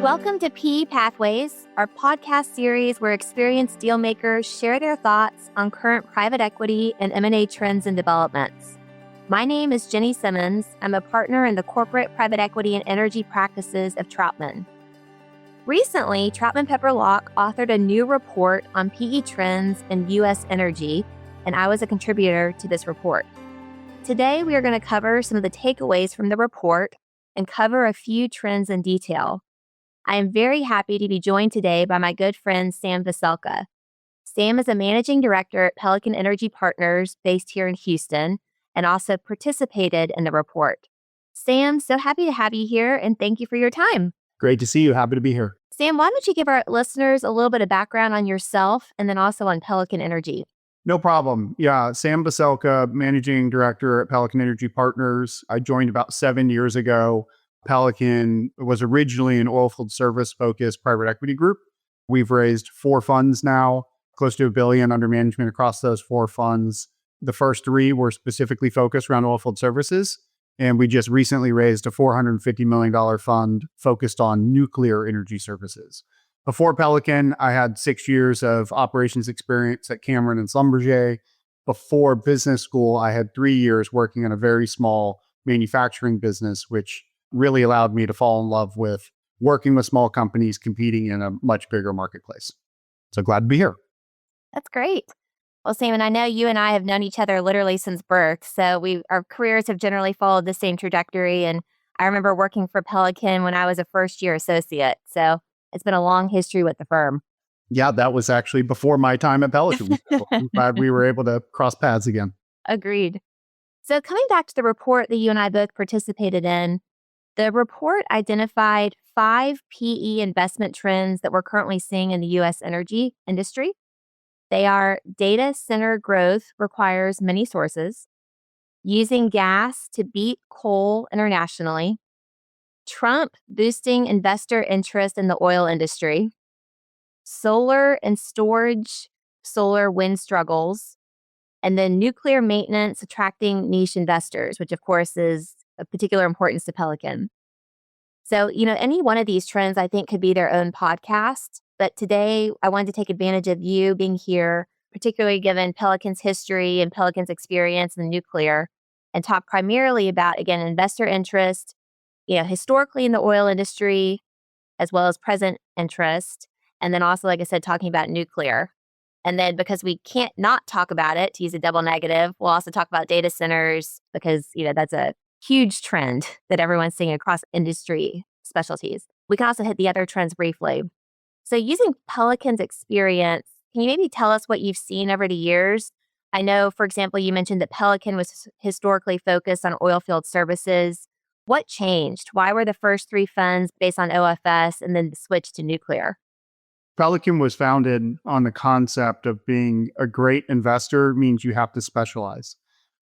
Welcome to PE Pathways, our podcast series where experienced dealmakers share their thoughts on current private equity and M&A trends and developments. My name is Jenny Simmons. I'm a partner in the corporate private equity and energy practices of Troutman. Recently, Troutman Pepper Locke authored a new report on PE trends in U.S. energy, and I was a contributor to this report. Today, we are going to cover some of the takeaways from the report and cover a few trends in detail. I am very happy to be joined today by my good friend, Sam Veselka. Sam is a managing director at Pelican Energy Partners based here in Houston and also participated in the report. Sam, so happy to have you here and thank you for your time. Great to see you. Happy to be here. Sam, why don't you give our listeners a little bit of background on yourself and then also on Pelican Energy? No problem. Yeah, Sam Veselka, managing director at Pelican Energy Partners. I joined about 7 years ago. Pelican was originally an oilfield service-focused private equity group. We've raised 4 funds now, close to $1 billion under management across those 4 funds. The first 3 were specifically focused around oilfield services, and we just recently raised a $450 million fund focused on nuclear energy services. Before Pelican, I had 6 years of operations experience at Cameron and Schlumberger. Before business school, I had 3 years working in a very small manufacturing business, which really allowed me to fall in love with working with small companies competing in a much bigger marketplace. So glad to be here. That's great. Well, Sam, and I know you and I have known each other literally since birth. So our careers have generally followed the same trajectory. And I remember working for Pelican when I was a first-year associate. So it's been a long history with the firm. Yeah, that was actually before my time at Pelican. So I'm glad we were able to cross paths again. Agreed. So coming back to the report that you and I both participated in, the report identified 5 PE investment trends that we're currently seeing in the U.S. energy industry. They are data center growth requires many sources, using gas to beat coal internationally, Trump boosting investor interest in the oil industry, solar and storage, solar wind struggles, and then nuclear maintenance attracting niche investors, which of course is of particular importance to Pelican. So, any one of these trends I think could be their own podcast. But today I wanted to take advantage of you being here, particularly given Pelican's history and Pelican's experience in nuclear, and talk primarily about, again, investor interest, historically in the oil industry, as well as present interest. And then also, like I said, talking about nuclear. And then because we can't not talk about it, to use a double negative, we'll also talk about data centers because, that's a huge trend that everyone's seeing across industry specialties. We can also hit the other trends briefly. So using Pelican's experience, can you maybe tell us what you've seen over the years? I know, for example, you mentioned that Pelican was historically focused on oilfield services. What changed? Why were the first 3 funds based on OFS and then the switch to nuclear? Pelican was founded on the concept of being a great investor means you have to specialize.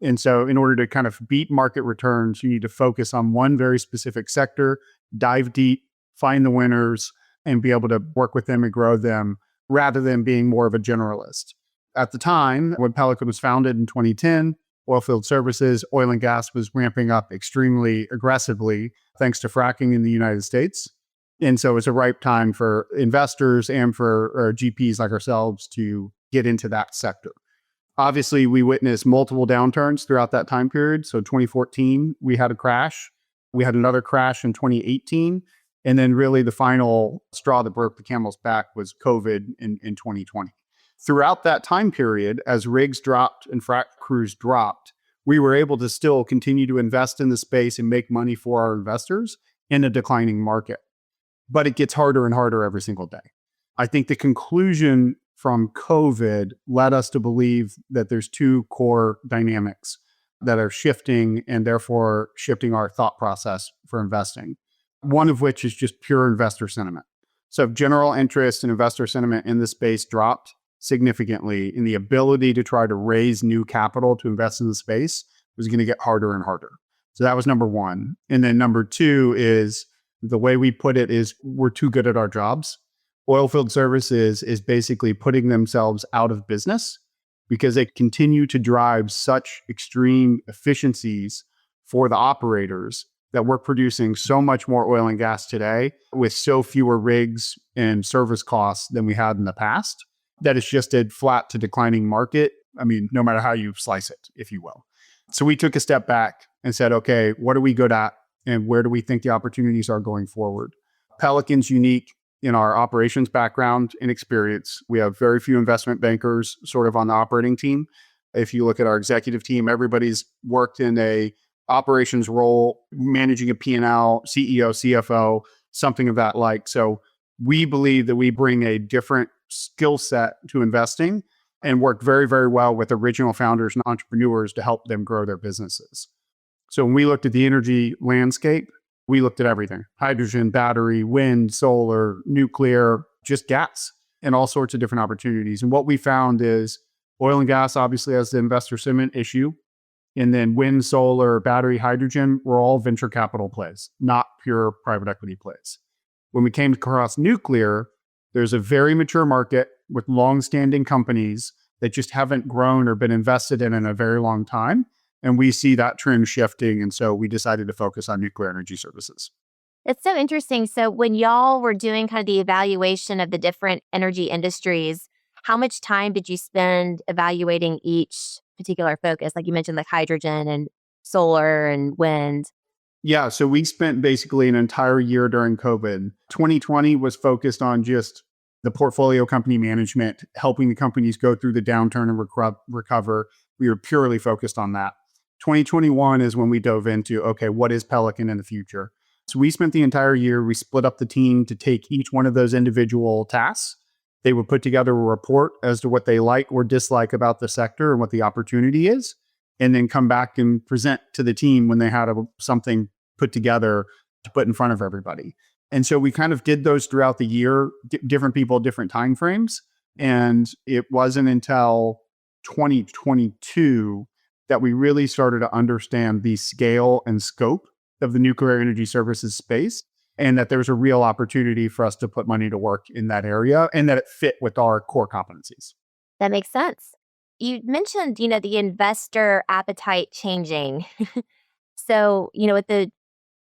And so in order to kind of beat market returns, you need to focus on one very specific sector, dive deep, find the winners, and be able to work with them and grow them rather than being more of a generalist. At the time, when Pelican was founded in 2010, oilfield services, oil and gas was ramping up extremely aggressively thanks to fracking in the United States. And so it's a ripe time for investors and for GPs like ourselves to get into that sector. Obviously, we witnessed multiple downturns throughout that time period. So 2014, we had a crash. We had another crash in 2018. And then really the final straw that broke the camel's back was COVID in 2020. Throughout that time period, as rigs dropped and frac crews dropped, we were able to still continue to invest in the space and make money for our investors in a declining market. But it gets harder and harder every single day. I think the conclusion from COVID led us to believe that there's 2 core dynamics that are shifting and therefore shifting our thought process for investing. One of which is just pure investor sentiment. So general interest and investor sentiment in the space dropped significantly, and the ability to try to raise new capital to invest in the space was going to get harder and harder. So that was number 1. And then number 2 is the way we put it is we're too good at our jobs. Oilfield services is basically putting themselves out of business because they continue to drive such extreme efficiencies for the operators that we're producing so much more oil and gas today with so fewer rigs and service costs than we had in the past, that it's just a flat to declining market. I mean, no matter how you slice it, if you will. So we took a step back and said, okay, what are we good at? And where do we think the opportunities are going forward? Pelican's unique in our operations background and experience. We have very few investment bankers sort of on the operating team. If you look at our executive team, everybody's worked in a operations role, managing a P&L, CEO, CFO, something of that like. So we believe that we bring a different skill set to investing and work very, very well with original founders and entrepreneurs to help them grow their businesses. So when we looked at the energy landscape, we looked at everything: hydrogen, battery, wind, solar, nuclear, just gas, and all sorts of different opportunities. And what we found is oil and gas obviously has the investor sentiment issue. And then wind, solar, battery, hydrogen were all venture capital plays, not pure private equity plays. When we came across nuclear, there's a very mature market with long-standing companies that just haven't grown or been invested in a very long time. And we see that trend shifting. And so we decided to focus on nuclear energy services. It's so interesting. So when y'all were doing kind of the evaluation of the different energy industries, how much time did you spend evaluating each particular focus? Like you mentioned, like hydrogen and solar and wind. Yeah. So we spent basically an entire year during COVID. 2020 was focused on just the portfolio company management, helping the companies go through the downturn and recover. We were purely focused on that. 2021 is when we dove into, okay, what is Pelican in the future? So we spent the entire year, we split up the team to take each one of those individual tasks. They would put together a report as to what they like or dislike about the sector and what the opportunity is, and then come back and present to the team when they had something put together to put in front of everybody. And so we kind of did those throughout the year, different people, different timeframes. And it wasn't until 2022 that we really started to understand the scale and scope of the nuclear energy services space, and that there's a real opportunity for us to put money to work in that area and that it fit with our core competencies. That makes sense. You mentioned, the investor appetite changing. So, with the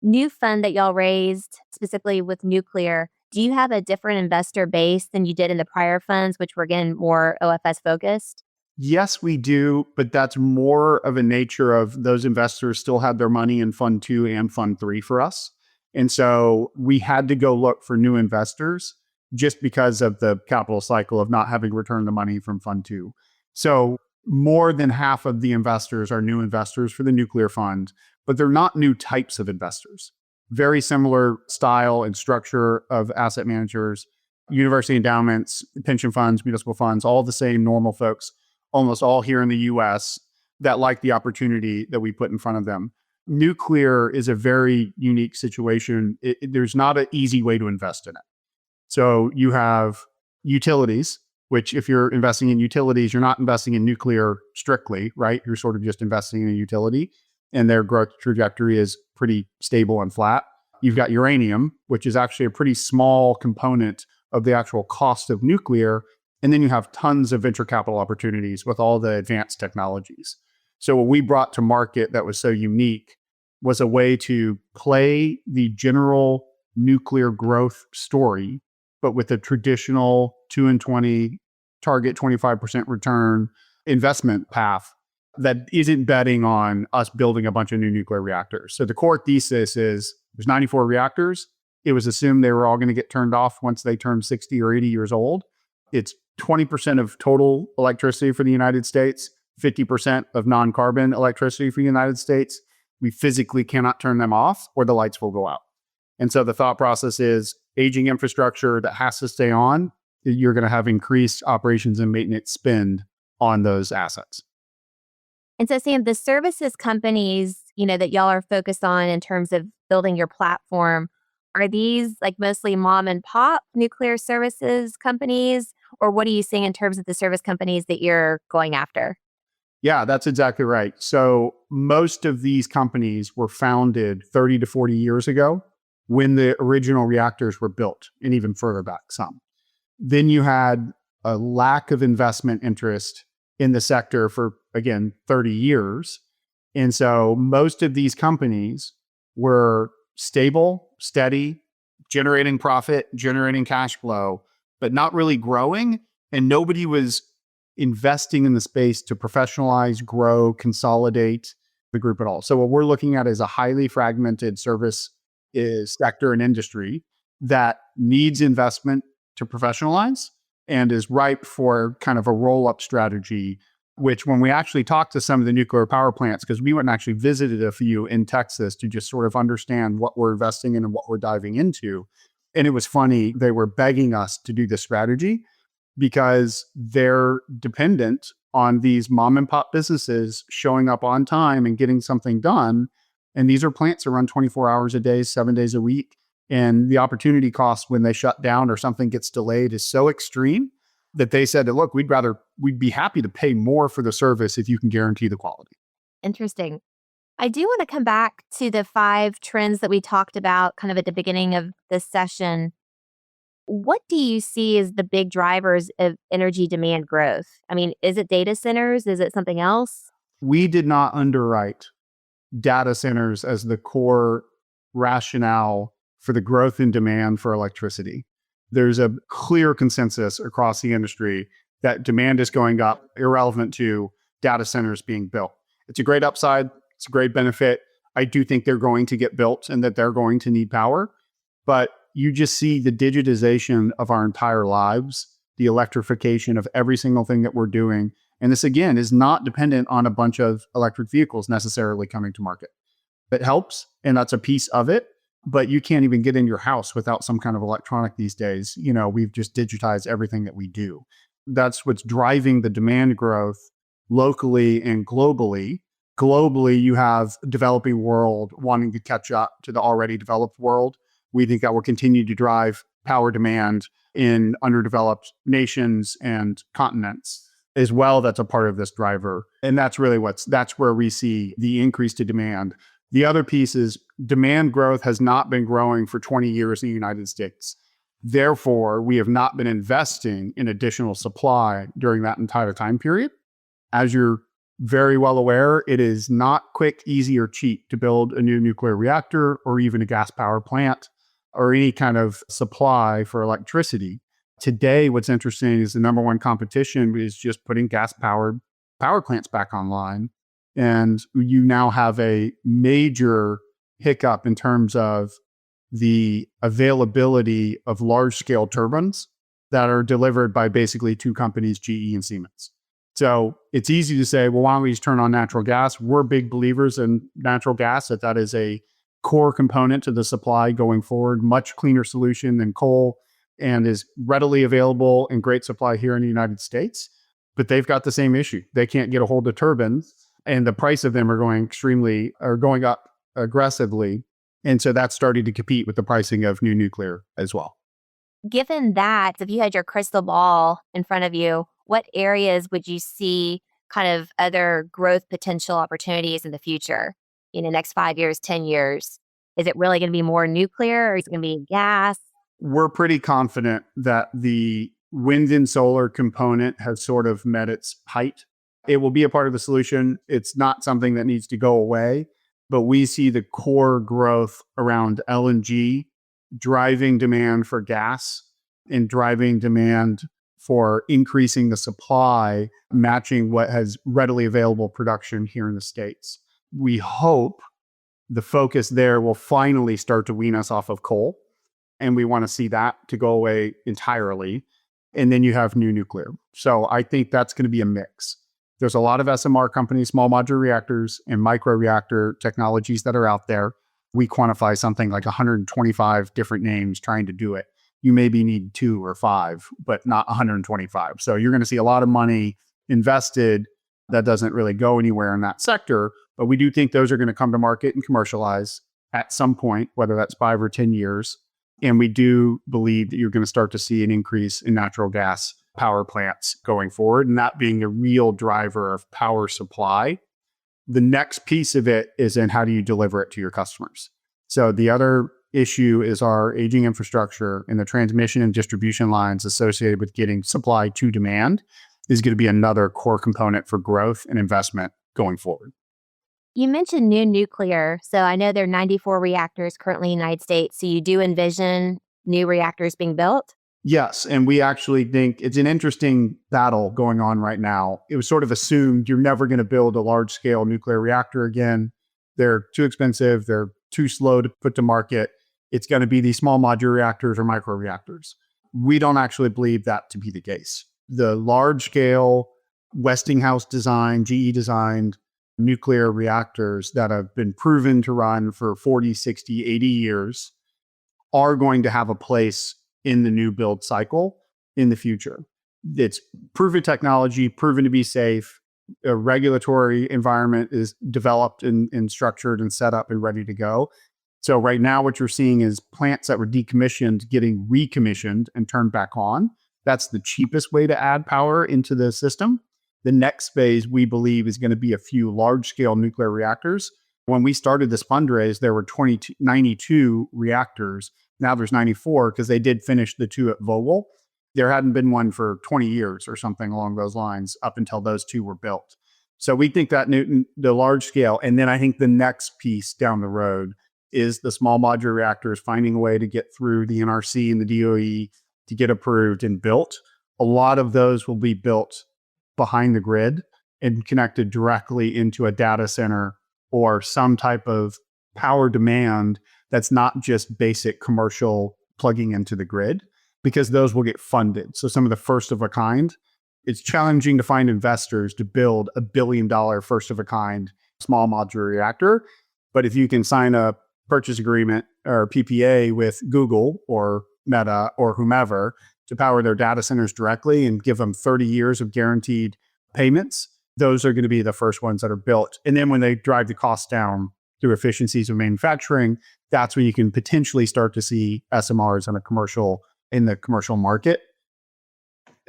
new fund that y'all raised, specifically with nuclear, do you have a different investor base than you did in the prior funds, which were again more OFS focused? Yes, we do, but that's more of a nature of those investors still had their money in Fund 2 and Fund 3 for us. And so we had to go look for new investors just because of the capital cycle of not having returned the money from Fund 2. So more than half of the investors are new investors for the nuclear fund, but they're not new types of investors. Very similar style and structure of asset managers, university endowments, pension funds, municipal funds, all the same normal folks, almost all here in the US, that like the opportunity that we put in front of them. Nuclear is a very unique situation. There's not an easy way to invest in it. So you have utilities, which if you're investing in utilities, you're not investing in nuclear strictly, right? You're sort of just investing in a utility, and their growth trajectory is pretty stable and flat. You've got uranium, which is actually a pretty small component of the actual cost of nuclear. And then you have tons of venture capital opportunities with all the advanced technologies. So what we brought to market that was so unique was a way to play the general nuclear growth story, but with a traditional 2 and 20 target 25% return investment path that isn't betting on us building a bunch of new nuclear reactors. So the core thesis is there's 94 reactors. It was assumed they were all going to get turned off once they turned 60 or 80 years old. It's 20% of total electricity for the United States, 50% of non-carbon electricity for the United States. We physically cannot turn them off or the lights will go out. And so the thought process is aging infrastructure that has to stay on, you're going to have increased operations and maintenance spend on those assets. And so, Sam, the services companies, that y'all are focused on in terms of building your platform, are these like mostly mom and pop nuclear services companies? Or what are you seeing in terms of the service companies that you're going after? Yeah, that's exactly right. So most of these companies were founded 30 to 40 years ago when the original reactors were built, and even further back some. Then you had a lack of investment interest in the sector for, again, 30 years. And so most of these companies were stable, steady, generating profit, generating cash flow, but not really growing. And nobody was investing in the space to professionalize, grow, consolidate the group at all. So what we're looking at is a highly fragmented service sector and industry that needs investment to professionalize and is ripe for kind of a roll-up strategy, which when we actually talked to some of the nuclear power plants, because we went and actually visited a few in Texas to just sort of understand what we're investing in and what we're diving into. And it was funny, they were begging us to do this strategy because they're dependent on these mom and pop businesses showing up on time and getting something done. And these are plants that run 24 hours a day, 7 days a week. And the opportunity cost when they shut down or something gets delayed is so extreme that they said, look, we'd be happy to pay more for the service if you can guarantee the quality. Interesting. I do want to come back to the 5 trends that we talked about kind of at the beginning of this session. What do you see as the big drivers of energy demand growth? I mean, is it data centers? Is it something else? We did not underwrite data centers as the core rationale for the growth in demand for electricity. There's a clear consensus across the industry that demand is going up, irrelevant to data centers being built. It's a great upside. It's a great benefit. I do think they're going to get built and that they're going to need power. But you just see the digitization of our entire lives, the electrification of every single thing that we're doing. And this, again, is not dependent on a bunch of electric vehicles necessarily coming to market. It helps, and that's a piece of it. But you can't even get in your house without some kind of electronic these days. We've just digitized everything that we do. That's what's driving the demand growth locally and globally. Globally, you have developing world wanting to catch up to the already developed world. We think that will continue to drive power demand in underdeveloped nations and continents as well. That's a part of this driver. And that's really that's where we see the increase to demand. The other piece is demand growth has not been growing for 20 years in the United States. Therefore, we have not been investing in additional supply during that entire time period. As you're very well aware, it is not quick, easy, or cheap to build a new nuclear reactor or even a gas power plant or any kind of supply for electricity. Today, what's interesting is the number one competition is just putting gas-powered power plants back online. And you now have a major hiccup in terms of the availability of large-scale turbines that are delivered by basically 2 companies, GE and Siemens. So it's easy to say, well, why don't we just turn on natural gas? We're big believers in natural gas, that is a core component to the supply going forward, much cleaner solution than coal, and is readily available in great supply here in the United States. But they've got the same issue. They can't get a hold of turbines, and the price of them are going up aggressively. And so that's starting to compete with the pricing of new nuclear as well. Given that, if you had your crystal ball in front of you, what areas would you see kind of other growth potential opportunities in the future, in the next 5 years, 10 years? Is it really going to be more nuclear or is it going to be gas? We're pretty confident that the wind and solar component has sort of met its height. It will be a part of the solution. It's not something that needs to go away, but we see the core growth around LNG driving demand for gas and driving demand for increasing the supply, matching what has readily available production here in the States. We hope the focus there will finally start to wean us off of coal. And we want to see that to go away entirely. And then you have new nuclear. So I think that's going to be a mix. There's a lot of SMR companies, small modular reactors and micro reactor technologies that are out there. We quantify something like 125 different names trying to do it. You maybe need 2 or 5, but not 125. So you're going to see a lot of money invested that doesn't really go anywhere in that sector. But we do think those are going to come to market and commercialize at some point, whether that's 5 or 10 years. And we do believe that you're going to start to see an increase in natural gas power plants going forward, and that being a real driver of power supply. The next piece of it is in how do you deliver it to your customers? So the other issue is our aging infrastructure and the transmission and distribution lines associated with getting supply to demand is going to be another core component for growth and investment going forward. You mentioned new nuclear. So I know there are 94 reactors currently in the United States. So you do envision new reactors being built? Yes. And we actually think it's an interesting battle going on right now. It was sort of assumed you're never going to build a large scale nuclear reactor again. They're too expensive. They're too slow to put to market. It's going to be these small modular reactors or micro reactors. We don't actually believe that to be the case. The large scale Westinghouse designed, GE designed nuclear reactors that have been proven to run for 40, 60, 80 years are going to have a place in the new build cycle in the future. It's proven technology, proven to be safe. A regulatory environment is developed and structured and set up and ready to go. So right now what you're seeing is plants that were decommissioned getting recommissioned and turned back on. That's the cheapest way to add power into the system. The next phase, we believe, is going to be a few large-scale nuclear reactors. When we started this fundraise, there were 92 reactors. Now there's 94 because they did finish the 2 at Vogtle. There hadn't been one for 20 years or something along those lines up until those 2 were built. So we think that the large scale, and then I think the next piece down the road is the small modular reactors finding a way to get through the NRC and the DOE to get approved and built. A lot of those will be built behind the grid and connected directly into a data center or some type of power demand that's not just basic commercial plugging into the grid, because those will get funded. So some of the first of a kind, it's challenging to find investors to build $1 billion first of a kind small modular reactor. But if you can sign a purchase agreement or PPA with Google or Meta or whomever to power their data centers directly and give them 30 years of guaranteed payments, those are going to be the first ones that are built. And then when they drive the costs down through efficiencies of manufacturing, that's when you can potentially start to see SMRs in the commercial market.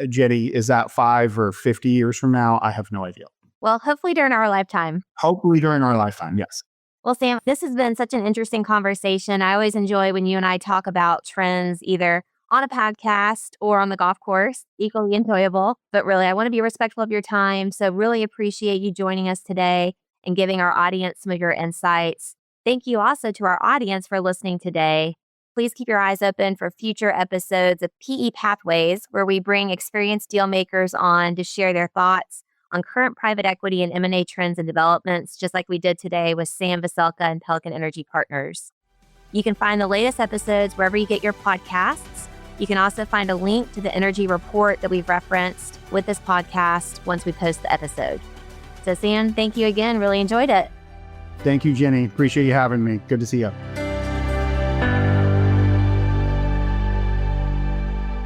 Jenny, is that 5 or 50 years from now? I have no idea. Well, hopefully during our lifetime. Hopefully during our lifetime, yes. Well, Sam, this has been such an interesting conversation. I always enjoy when you and I talk about trends, either on a podcast or on the golf course. Equally enjoyable, but really, I want to be respectful of your time. So really appreciate you joining us today and giving our audience some of your insights. Thank you also to our audience for listening today. Please keep your eyes open for future episodes of PE Pathways, where we bring experienced deal makers on to share their thoughts on current private equity and M&A trends and developments, just like we did today with Sam Veselka and Pelican Energy Partners. You can find the latest episodes wherever you get your podcasts. You can also find a link to the energy report that we've referenced with this podcast once we post the episode. So Sam, thank you again. Really enjoyed it. Thank you, Jenny. Appreciate you having me. Good to see you.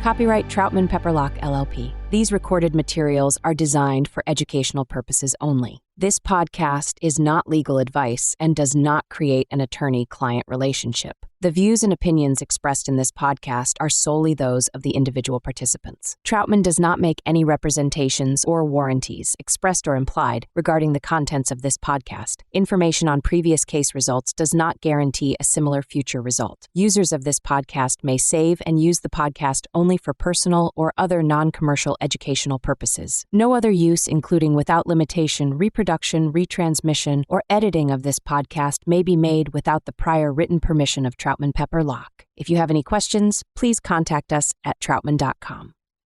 Copyright Troutman Pepperlock, LLP. These recorded materials are designed for educational purposes only. This podcast is not legal advice and does not create an attorney-client relationship. The views and opinions expressed in this podcast are solely those of the individual participants. Troutman does not make any representations or warranties, expressed or implied, regarding the contents of this podcast. Information on previous case results does not guarantee a similar future result. Users of this podcast may save and use the podcast only for personal or other non-commercial educational purposes. No other use, including without limitation, reproduction, retransmission, or editing of this podcast may be made without the prior written permission of Troutman Pepperlock. If you have any questions, please contact us at troutman.com.